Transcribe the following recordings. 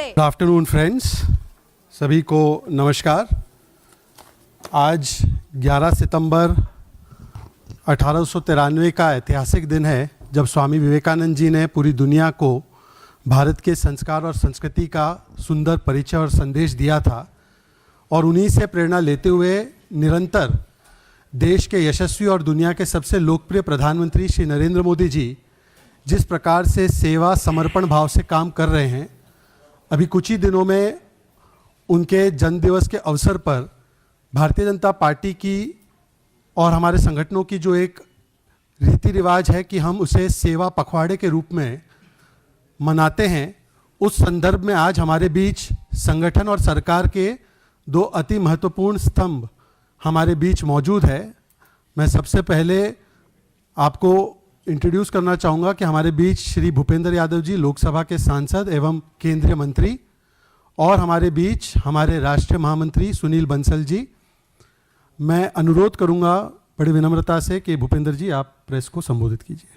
Good afternoon friends, सभी को नमस्कार। आज 11 सितंबर 1893 का ऐतिहासिक दिन है जब स्वामी विवेकानंद जी ने पूरी दुनिया को भारत के संस्कार और संस्कृति का सुंदर परिचय और संदेश दिया था। और उन्हीं से प्रेरणा लेते हुए निरंतर देश के यशस्वी और दुनिया के सबसे लोकप्रिय प्रधानमंत्री श्री नरेंद्र मोदी जी जिस प्रकार से सेवा समर्पण भाव से काम कर रहे हैं, अभी कुछ ही दिनों में उनके जन्मदिवस के अवसर पर भारतीय जनता पार्टी की और हमारे संगठनों की जो एक रीति रिवाज है कि हम उसे सेवा पखवाड़े के रूप में मनाते हैं, उस संदर्भ में आज हमारे बीच संगठन और सरकार के दो अति महत्वपूर्ण स्तंभ हमारे बीच मौजूद है। मैं सबसे पहले आपको इंट्रोड्यूस करना चाहूँगा कि हमारे बीच श्री भूपेंद्र यादव जी, लोकसभा के सांसद एवं केंद्रीय मंत्री, और हमारे बीच हमारे राष्ट्रीय महामंत्री सुनील बंसल जी। मैं अनुरोध करूँगा बड़ी विनम्रता से कि भूपेंद्र जी आप प्रेस को संबोधित कीजिए।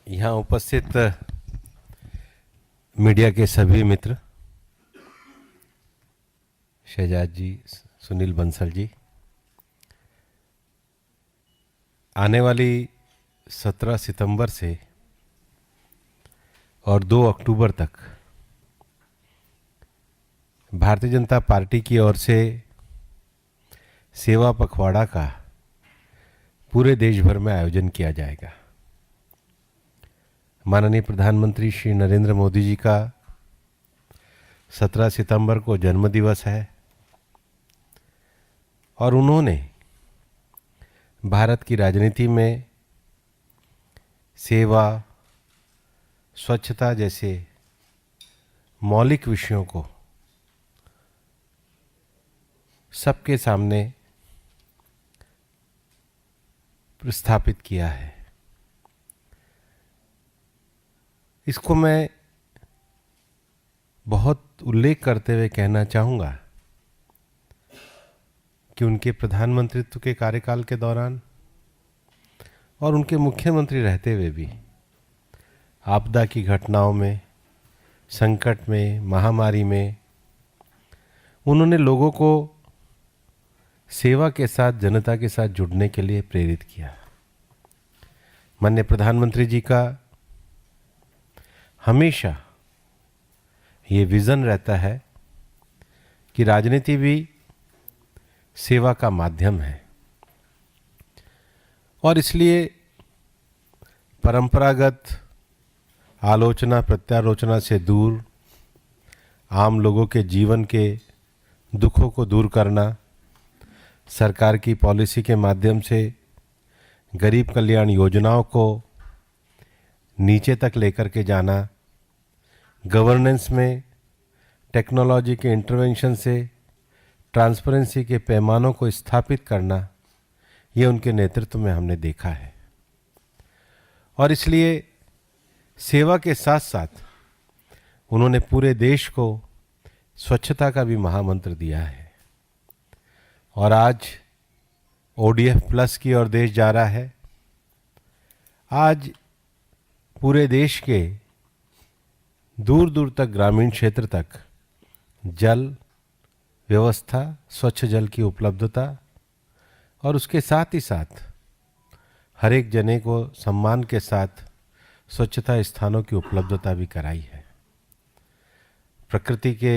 यहाँ उपस्थित मीडिया के सभी मित्र, शहजाद जी, सुनील बंसल जी, आने वाली 17 सितंबर से और 2 अक्टूबर तक भारतीय जनता पार्टी की ओर से सेवा पखवाड़ा का पूरे देश भर में आयोजन किया जाएगा। माननीय प्रधानमंत्री श्री नरेंद्र मोदी जी का 17 सितंबर को जन्मदिवस है और उन्होंने भारत की राजनीति में सेवा, स्वच्छता जैसे मौलिक विषयों को सबके सामने प्रस्थापित किया है। इसको मैं बहुत उल्लेख करते हुए कहना चाहूँगा कि उनके प्रधानमंत्रित्व के कार्यकाल के दौरान और उनके मुख्यमंत्री रहते हुए भी आपदा की घटनाओं में, संकट में, महामारी में उन्होंने लोगों को सेवा के साथ, जनता के साथ जुड़ने के लिए प्रेरित किया। माननीय प्रधानमंत्री जी का हमेशा ये विज़न रहता है कि राजनीति भी सेवा का माध्यम है और इसलिए परंपरागत आलोचना प्रत्यालोचना से दूर आम लोगों के जीवन के दुखों को दूर करना, सरकार की पॉलिसी के माध्यम से गरीब कल्याण योजनाओं को नीचे तक लेकर के जाना, गवर्नेंस में टेक्नोलॉजी के इंटरवेंशन से ट्रांसपेरेंसी के पैमानों को स्थापित करना, ये उनके नेतृत्व में हमने देखा है। और इसलिए सेवा के साथ साथ उन्होंने पूरे देश को स्वच्छता का भी महामंत्र दिया है और आज ODF प्लस की ओर देश जा रहा है। आज पूरे देश के दूर दूर तक, ग्रामीण क्षेत्र तक जल व्यवस्था, स्वच्छ जल की उपलब्धता और उसके साथ ही साथ हर एक जने को सम्मान के साथ स्वच्छता स्थानों की उपलब्धता भी कराई है। प्रकृति के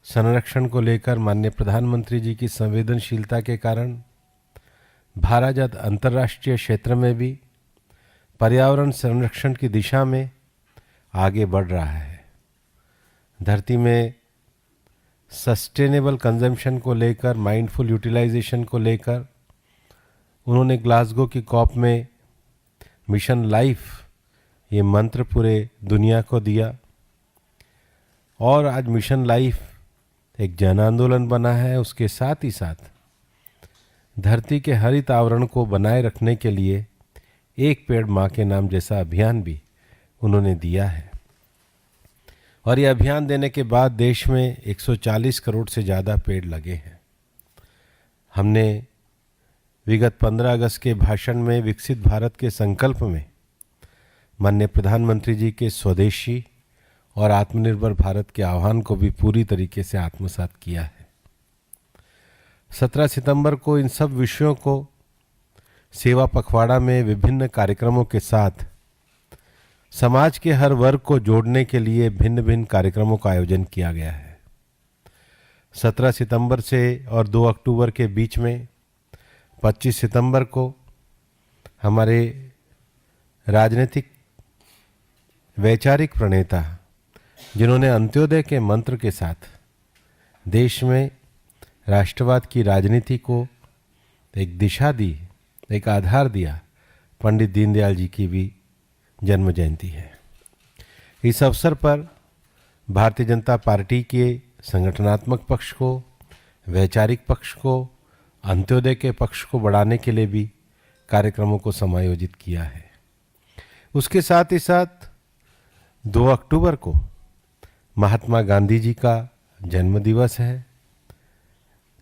संरक्षण को लेकर माननीय प्रधानमंत्री जी की संवेदनशीलता के कारण भारत आज अंतर्राष्ट्रीय क्षेत्र में भी पर्यावरण संरक्षण की दिशा में आगे बढ़ रहा है। धरती में सस्टेनेबल कंजम्पशन को लेकर, माइंडफुल यूटिलाइजेशन को लेकर उन्होंने ग्लासगो की कॉप में मिशन लाइफ ये मंत्र पूरे दुनिया को दिया और आज मिशन लाइफ एक जन आंदोलन बना है। उसके साथ ही साथ धरती के हरित आवरण को बनाए रखने के लिए एक पेड़ माँ के नाम जैसा अभियान भी उन्होंने दिया है। और ये अभियान देने के बाद देश में 140 करोड़ से ज़्यादा पेड़ लगे हैं। हमने विगत 15 अगस्त के भाषण में विकसित भारत के संकल्प में माननीय प्रधानमंत्री जी के स्वदेशी और आत्मनिर्भर भारत के आह्वान को भी पूरी तरीके से आत्मसात किया है। 17 सितंबर को इन सब विषयों को सेवा पखवाड़ा में विभिन्न कार्यक्रमों के साथ समाज के हर वर्ग को जोड़ने के लिए भिन्न भिन्न कार्यक्रमों का आयोजन किया गया है। 17 सितंबर से और 2 अक्टूबर के बीच में 25 सितंबर को हमारे राजनीतिक वैचारिक प्रणेता, जिन्होंने अंत्योदय के मंत्र के साथ देश में राष्ट्रवाद की राजनीति को एक दिशा दी, एक आधार दिया, पंडित दीनदयाल जी की भी जन्म जयंती है। इस अवसर पर भारतीय जनता पार्टी के संगठनात्मक पक्ष को, वैचारिक पक्ष को, अंत्योदय के पक्ष को बढ़ाने के लिए भी कार्यक्रमों को समायोजित किया है। उसके साथ ही साथ 2 अक्टूबर को महात्मा गांधी जी का जन्म दिवस है।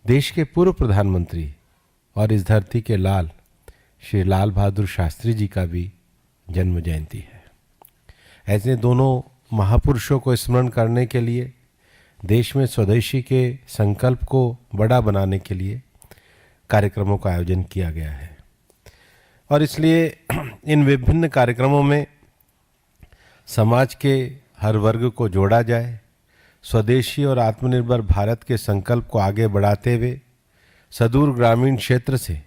देश के पूर्व प्रधानमंत्री और इस धरती के लाल श्री लाल बहादुर शास्त्री जी का भी जन्म जयंती है। ऐसे दोनों महापुरुषों को स्मरण करने के लिए देश में स्वदेशी के संकल्प को बड़ा बनाने के लिए कार्यक्रमों का आयोजन किया गया है। और इसलिए इन विभिन्न कार्यक्रमों में समाज के हर वर्ग को जोड़ा जाए, स्वदेशी और आत्मनिर्भर भारत के संकल्प को आगे बढ़ाते हुए सुदूर ग्रामीण क्षेत्र से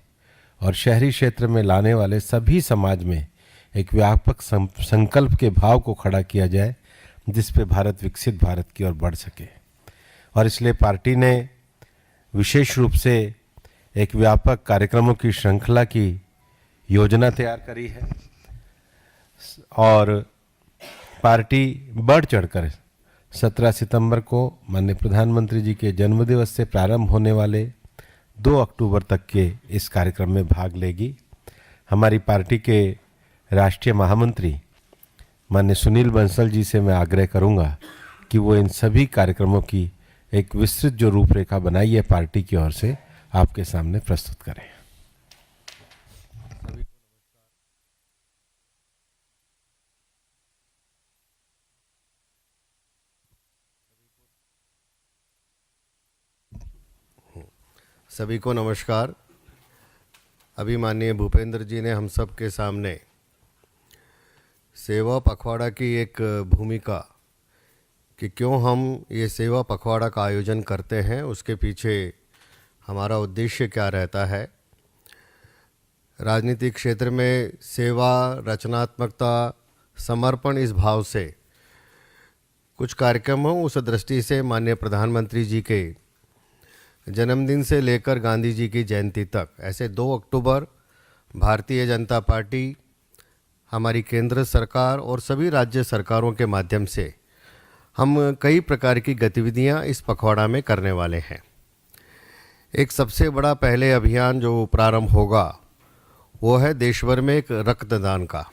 और शहरी क्षेत्र में लाने वाले सभी समाज में एक व्यापक संकल्प के भाव को खड़ा किया जाए, जिस पे भारत विकसित भारत की ओर बढ़ सके। और इसलिए पार्टी ने विशेष रूप से एक व्यापक कार्यक्रमों की श्रृंखला की योजना तैयार करी है और पार्टी बढ़ चढ़कर 17 सितंबर को माननीय प्रधानमंत्री जी के जन्मदिवस से प्रारंभ होने वाले 2 अक्टूबर तक के इस कार्यक्रम में भाग लेगी। हमारी पार्टी के राष्ट्रीय महामंत्री माननीय सुनील बंसल जी से मैं आग्रह करूंगा कि वो इन सभी कार्यक्रमों की एक विस्तृत जो रूपरेखा बनाई है पार्टी की ओर से आपके सामने प्रस्तुत करें। सभी को नमस्कार। अभी माननीय भूपेंद्र जी ने हम सब के सामने सेवा पखवाड़ा की एक भूमिका कि क्यों हम ये सेवा पखवाड़ा का आयोजन करते हैं, उसके पीछे हमारा उद्देश्य क्या रहता है। राजनीतिक क्षेत्र में सेवा, रचनात्मकता, समर्पण इस भाव से कुछ कार्यक्रमों उस दृष्टि से माननीय प्रधानमंत्री जी के जन्मदिन से लेकर गांधी जी की जयंती तक ऐसे 2 अक्टूबर भारतीय जनता पार्टी, हमारी केंद्र सरकार और सभी राज्य सरकारों के माध्यम से हम कई प्रकार की गतिविधियां इस पखवाड़ा में करने वाले हैं। एक सबसे बड़ा पहले अभियान जो प्रारंभ होगा वो है देश भर में एक रक्तदान का।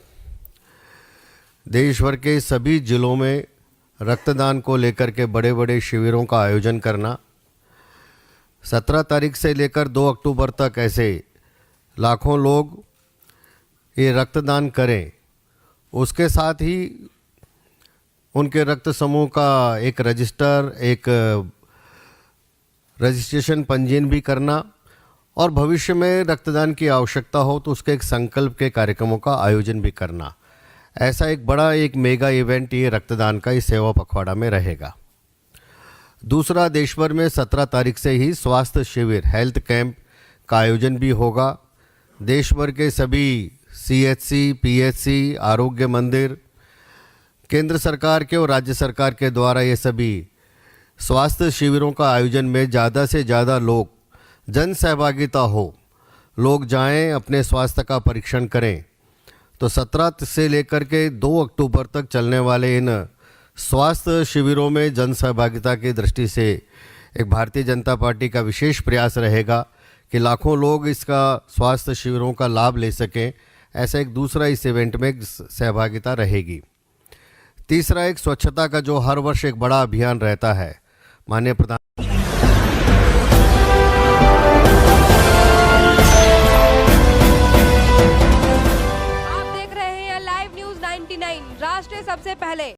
देश भर के सभी जिलों में रक्तदान को लेकर के बड़े बड़े शिविरों का आयोजन करना। 17 तारीख से लेकर 2 अक्टूबर तक ऐसे लाखों लोग ये रक्तदान करें। उसके साथ ही उनके रक्त समूह का एक रजिस्ट्रेशन पंजीयन भी करना और भविष्य में रक्तदान की आवश्यकता हो तो उसके एक संकल्प के कार्यक्रमों का आयोजन भी करना। ऐसा एक बड़ा एक मेगा इवेंट ये रक्तदान का इस सेवा पखवाड़ा में रहेगा। दूसरा, देश भर में 17 तारीख से ही स्वास्थ्य शिविर, हेल्थ कैंप का आयोजन भी होगा। देश भर के सभी CHC, PHC, आरोग्य मंदिर, केंद्र सरकार के और राज्य सरकार के द्वारा ये सभी स्वास्थ्य शिविरों का आयोजन में ज़्यादा से ज़्यादा लोग जन सहभागिता हो, लोग जाएं, अपने स्वास्थ्य का परीक्षण करें। तो 17 से लेकर के 2 अक्टूबर तक चलने वाले इन स्वास्थ्य शिविरों में जन सहभागिता की दृष्टि से एक भारतीय जनता पार्टी का विशेष प्रयास रहेगा कि लाखों लोग इसका स्वास्थ्य शिविरों का लाभ ले सकें। ऐसा एक दूसरा इस इवेंट में सहभागिता रहेगी। तीसरा, एक स्वच्छता का जो हर वर्ष एक बड़ा अभियान रहता है। माननीय प्रधान आप देख रहे हैं लाइव न्यूज 9 99 राष्ट्र सबसे पहले।